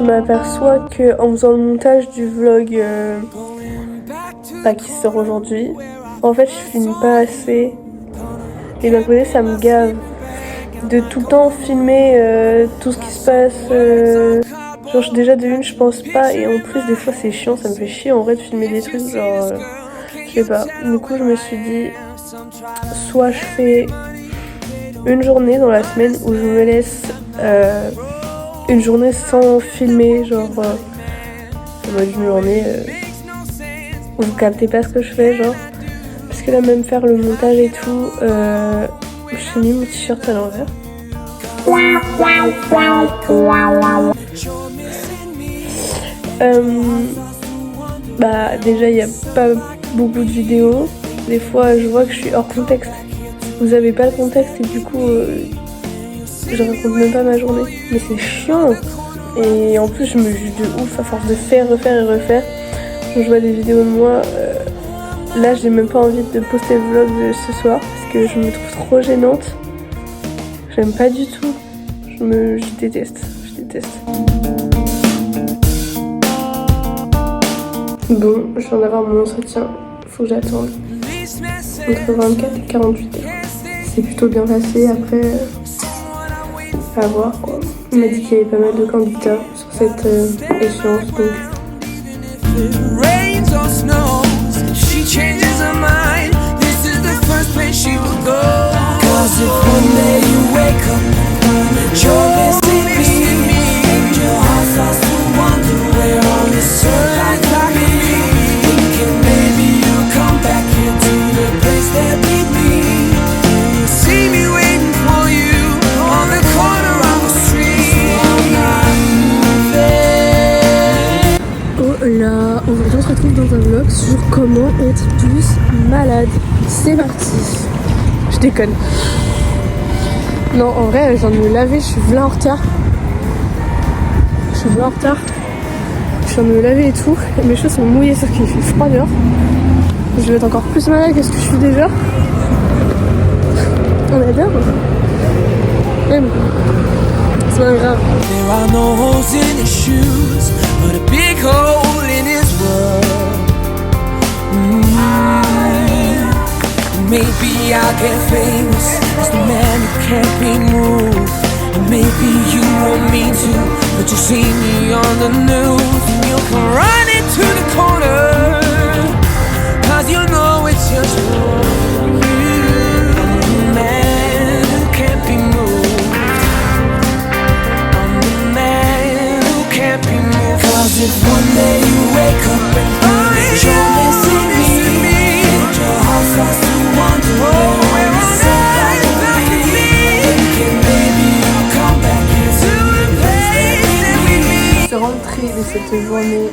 m'aperçois que en faisant le montage du vlog qui sort aujourd'hui, en fait je filme pas assez. Et d'un côté ça me gave de tout le temps filmer tout ce qui se passe. Genre déjà de une je pense pas, et en plus des fois c'est chiant, ça me fait chier en vrai de filmer des trucs genre je sais pas. Du coup je me suis dit soit je fais une journée dans la semaine où je me laisse une journée sans filmer, genre en mode une journée où vous captez pas ce que je fais, genre, parce que là même faire le montage et tout, j'ai mis mon t-shirt à l'envers. Déjà il y a pas beaucoup de vidéos, des fois je vois que je suis hors contexte, vous avez pas le contexte et du coup je raconte même pas ma journée, mais c'est chiant. Et en plus je me juge de ouf à force de faire, refaire et refaire. Quand je vois des vidéos de moi, là j'ai même pas envie de poster le vlog de ce soir parce que je me trouve trop gênante. J'aime pas du tout. Je déteste. Bon, je viens d'avoir mon entretien. Faut que j'attende entre 24 et 48 heures. C'est plutôt bien passé, après à voir quoi. Il m'a dit qu'il y avait pas mal de candidats sur cette échéance, donc aujourd'hui on se retrouve dans un vlog sur comment être plus malade. C'est parti. Je déconne. Non, en vrai, je viens de me laver, je suis v'là en retard. Je viens de me laver et tout. Et mes cheveux sont mouillés sauf qu'il fait froid dehors. Je vais être encore plus malade que ce que je suis déjà. On adore. Même. C'est pas grave. But a big hole in his world. Maybe I'll get famous as the man who can't be moved. And maybe you want me to, but you see me on the news and you'll come running to the corner, cause you know it's just for you. I'm the man who can't be moved. I'm the man who can't be moved. Cause if one day you wake up and find you're missing me, and your heart starts to wonder where all is so like me, thinking maybe you'll come back here to the place that we meet. Je suis rentrée de cette journée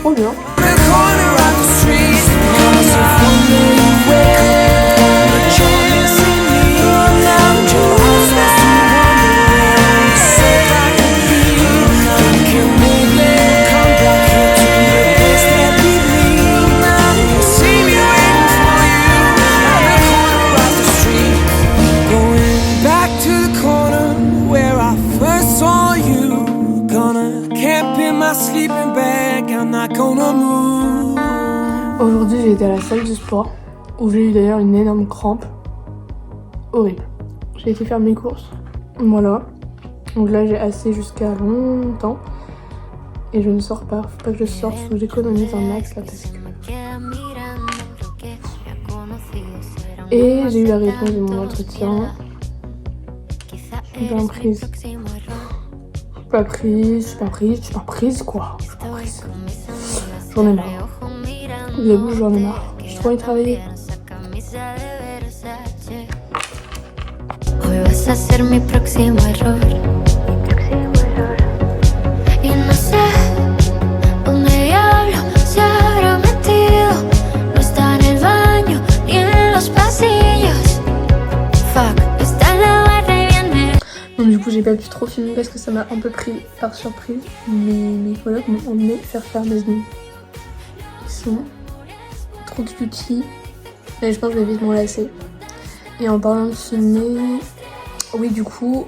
trop bien. The corner of the street. Cause if one day you wake up and you're missing me, and your heart starts to wonder where it's so like me, thinking maybe aujourd'hui j'ai été à la salle de sport où j'ai eu d'ailleurs une énorme crampe. Horrible. J'ai été faire mes courses. Voilà. Donc là j'ai assez jusqu'à longtemps. Et je ne sors pas. Faut pas que je sorte, faut que j'économise un max là parce que... Et j'ai eu la réponse de mon entretien. Bien prise. Pas prise quoi. J'en ai marre. J'avoue, j'en ai marre. J'ai trop envie de travailler. Hoy vas a ser mi próximo error. Y no sé dónde diablo se habrá metido. No está en el baño ni en los pasillos. Fuck, está en la barra y viene. Donc du coup j'ai pas pu trop filmer parce que ça m'a un peu pris par surprise. Mais mes collègues m'ont emmené faire mes ongles. Ils sont trop cutie. Mais je pense que je vais vite m'en lasser. Et en parlant de filmer, oui du coup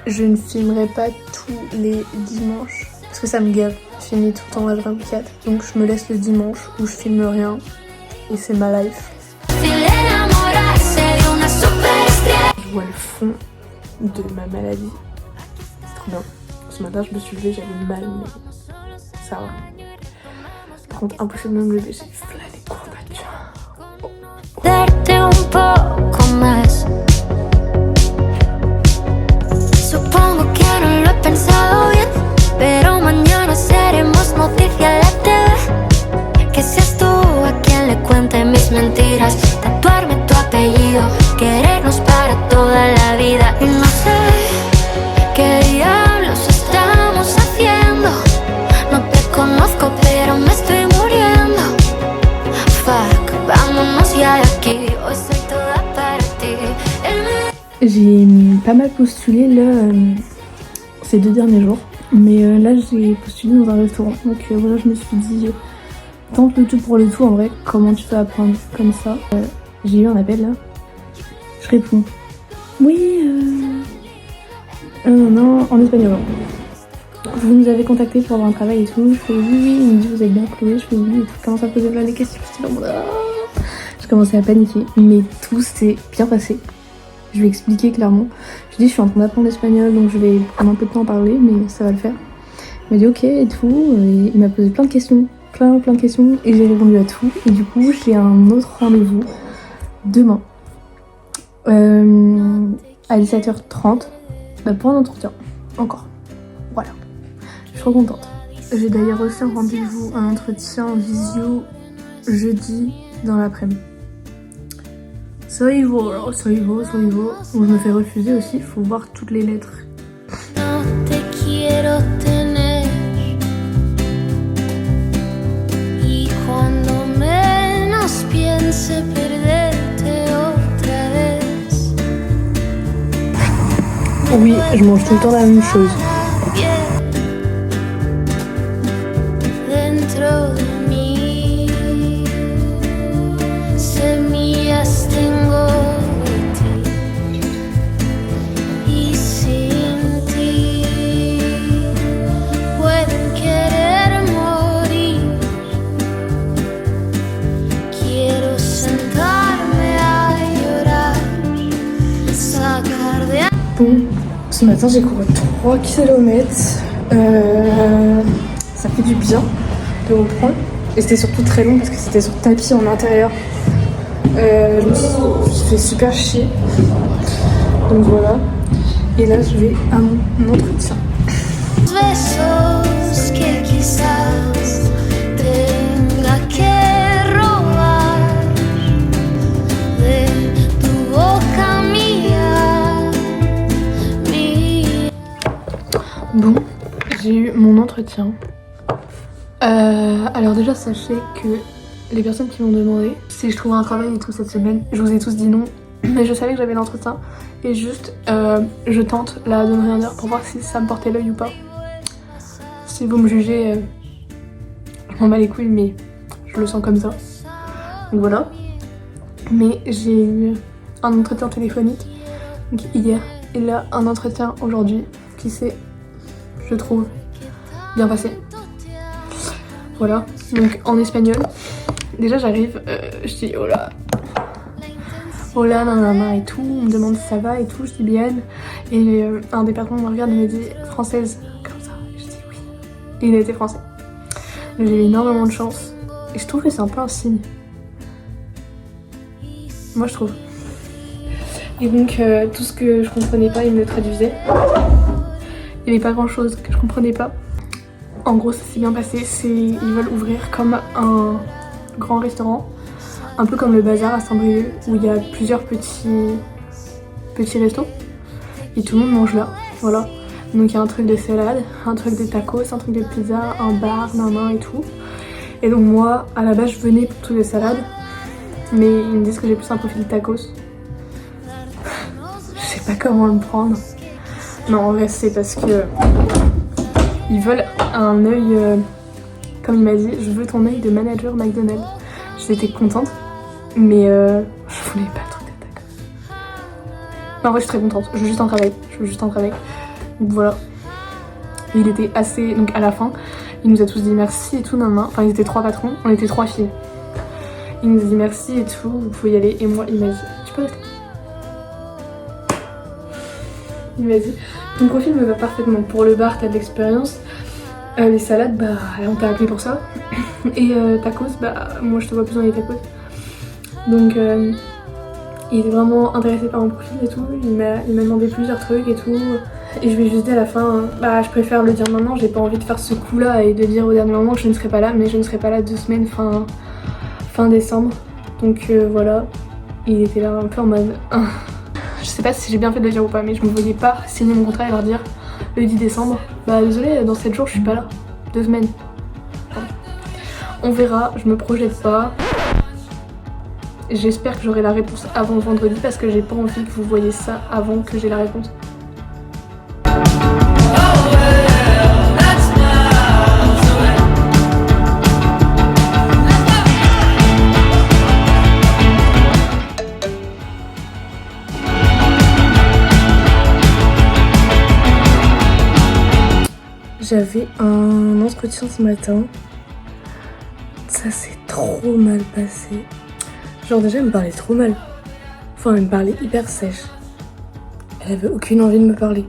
je ne filmerai pas tous les dimanches Parce que ça me gave, je finis tout le temps H24. Donc je me laisse le dimanche où je filme rien. Et c'est ma life. Je vois le fond de ma maladie. C'est trop bien. Ce matin je me suis levée, j'avais mal, mais ça va. Par contre, impossible de me lever, j'ai flat les courbatures. Darte un poco más. Supongo que no lo he pensado bien, pero mañana seremos noticia en la TV. Que seas tú a quien le cuente mis mentiras, tatuarme tu apellido, querernos para toda la vida. Y no sé qué diablos estamos haciendo. No te conozco, pero me estoy muriendo. Fuck, vámonos ya de aquí. Hoy soy toda para ti. J'ai pas mal postulé là ces 2 derniers jours, mais là j'ai postulé dans un restaurant. Donc voilà, je me suis dit, tente le tout pour le tout en vrai, comment tu peux apprendre comme ça. J'ai eu un appel là, je réponds. Oui, non, en espagnol. Vous nous avez contacté pour avoir un travail et tout. Je fais oui, il me dit vous avez bien Chloé, je fais oui et tout. Je commence à poser plein de questions, je commençais à paniquer, mais tout s'est bien passé. Je vais expliquer clairement. Je dis je suis en train d'apprendre l'espagnol donc je vais prendre un peu de temps à parler mais ça va le faire. Il m'a dit ok et tout, et il m'a posé plein de questions, plein de questions et j'ai répondu à tout. Et du coup j'ai un autre rendez-vous demain à 17h30 pour un entretien, encore. Voilà, je suis trop contente. J'ai d'ailleurs aussi un rendez-vous, un entretien en visio jeudi dans l'après-midi. Soy vos. Je me fais refuser aussi, il faut voir toutes les lettres. No te quiero tener. Y cuando menos piense perderte otra vez. Oui, je mange tout le temps la même chose. Dentro de mí, semillas tengo de ti. Y sin ti pueden querer morir. Quiero sentarme a llorar, sacar de Bon, ce matin j'ai couru 3 km. Ça fait du bien de reprendre. Et c'était surtout très long parce que c'était sur tapis en intérieur. Je me suis fait super chier. Donc voilà. Et là je vais à mon entretien. besos que quizás tenga que robar de tu boca mía. Bon, j'ai eu mon entretien. Alors déjà sachez que les personnes qui m'ont demandé si je trouvais un travail et tout cette semaine, je vous ai tous dit non. Mais je savais que j'avais l'entretien et juste je tente là de ne rien dire pour voir si ça me portait l'œil ou pas. Si vous me jugez, je m'en bats les couilles mais je le sens comme ça. Donc voilà. Mais j'ai eu un entretien téléphonique donc hier et là un entretien aujourd'hui qui s'est, je trouve, bien passé. Voilà, donc en espagnol. Déjà j'arrive, je dis hola. Hola, nanana et tout, on me demande si ça va et tout, je dis bien. Et un des patrons me regarde et me dit française, comme ça. Et je dis oui. Et il a été français. Donc j'ai eu énormément de chance. Et je trouve que c'est un peu un signe. Moi je trouve. Et donc tout ce que je comprenais pas, il me le traduisait. Il n'y avait pas grand chose que je comprenais pas. En gros ça s'est bien passé, ils veulent ouvrir comme un grand restaurant. Un peu comme le bazar à Saint-Brieuc où il y a plusieurs petits restos et tout le monde mange là, voilà. Donc il y a un truc de salade, un truc de tacos, un truc de pizza, un bar, et tout. Et donc moi, à la base je venais pour tout de salade, mais ils me disent que j'ai plus un profil de tacos. Je sais pas comment le prendre. Non en vrai c'est parce que ils veulent un œil, comme il m'a dit, je veux ton œil de manager McDonald's. J'étais contente. Mais je voulais pas le truc de tacos. Non, en vrai, je suis très contente. Je veux juste un travail. Donc voilà. Et il était assez... Donc à la fin, il nous a tous dit merci et tout, nan, nan. Enfin ils étaient 3 patrons, on était 3 filles. Il nous a dit merci et tout, vous pouvez y aller. Et moi il m'a dit, tu peux rester. Il m'a dit, ton profil me va parfaitement. Pour le bar t'as de l'expérience. Les salades, bah on t'a appelé pour ça. Et tacos, bah moi je te vois plus dans les tacos. Donc il était vraiment intéressé par mon profil et tout. Il m'a demandé plusieurs trucs et tout. Et je lui ai juste dit à la fin, bah je préfère le dire maintenant, j'ai pas envie de faire ce coup là et de dire au dernier moment que je ne serai pas là, mais je ne serai pas là 2 semaines fin décembre. Donc voilà, il était là un peu en mode... Je sais pas si j'ai bien fait de le dire ou pas, mais je me voyais pas signer mon contrat et leur dire le 10 décembre, bah désolé, dans 7 jours je suis pas là, 2 semaines. Enfin, on verra, je me projette pas. J'espère que j'aurai la réponse avant vendredi parce que j'ai pas envie que vous voyez ça avant que j'ai la réponse. J'avais un entretien ce matin. Ça s'est trop mal passé. Genre déjà elle me parlait trop mal. Enfin elle me parlait hyper sèche. Elle avait aucune envie de me parler.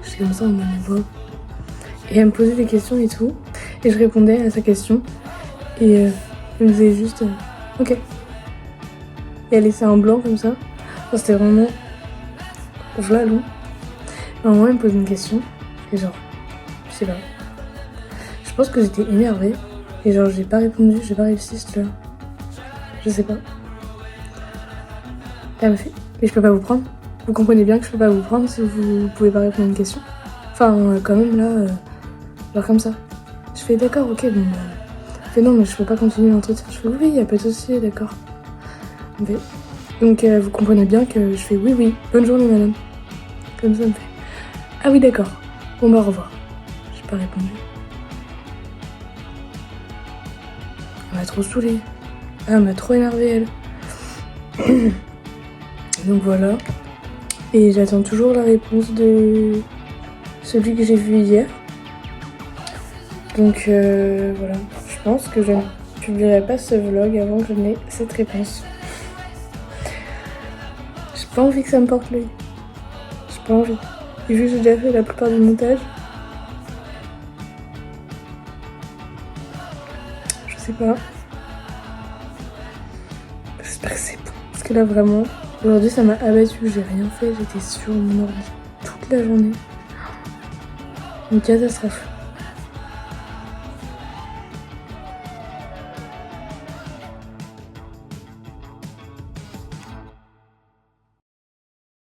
J'étais comme ça en mode voix. Et elle me posait des questions et tout. Et je répondais à sa question. Et elle me disait juste ok. Et elle laissait un blanc comme ça. Enfin, c'était vraiment vlalou. Normalement elle me posait une question. Et genre, je sais pas. Je pense que j'étais énervée. Et genre j'ai pas répondu, j'ai pas réussi cette là. Je sais pas. Elle me fait, mais je peux pas vous prendre. Vous comprenez bien que je peux pas vous prendre si vous pouvez pas répondre à une question. Enfin, quand même là, genre comme ça. Je fais d'accord, ok, bon. Elle fait non, mais je peux pas continuer l'entretien. Je fais oui, y a pas de souci, d'accord. Donc vous comprenez bien que je fais oui, oui, bonne journée madame. Comme ça, elle me fait ah oui, d'accord. Bon bah au revoir. J'ai pas répondu. Elle m'a trop saoulée. Elle m'a trop énervée elle. Donc voilà. Et j'attends toujours la réponse de celui que j'ai vu hier. Donc voilà. Je pense que je ne publierai pas ce vlog avant que je n'ai cette réponse. J'ai pas envie que ça me porte l'œil. J'ai pas envie. Et vu que j'ai déjà fait la plupart du montage, je sais pas. J'espère que c'est bon. Parce que là vraiment, aujourd'hui ça m'a abattue, j'ai rien fait, j'étais sur mon ordi toute la journée. Une catastrophe.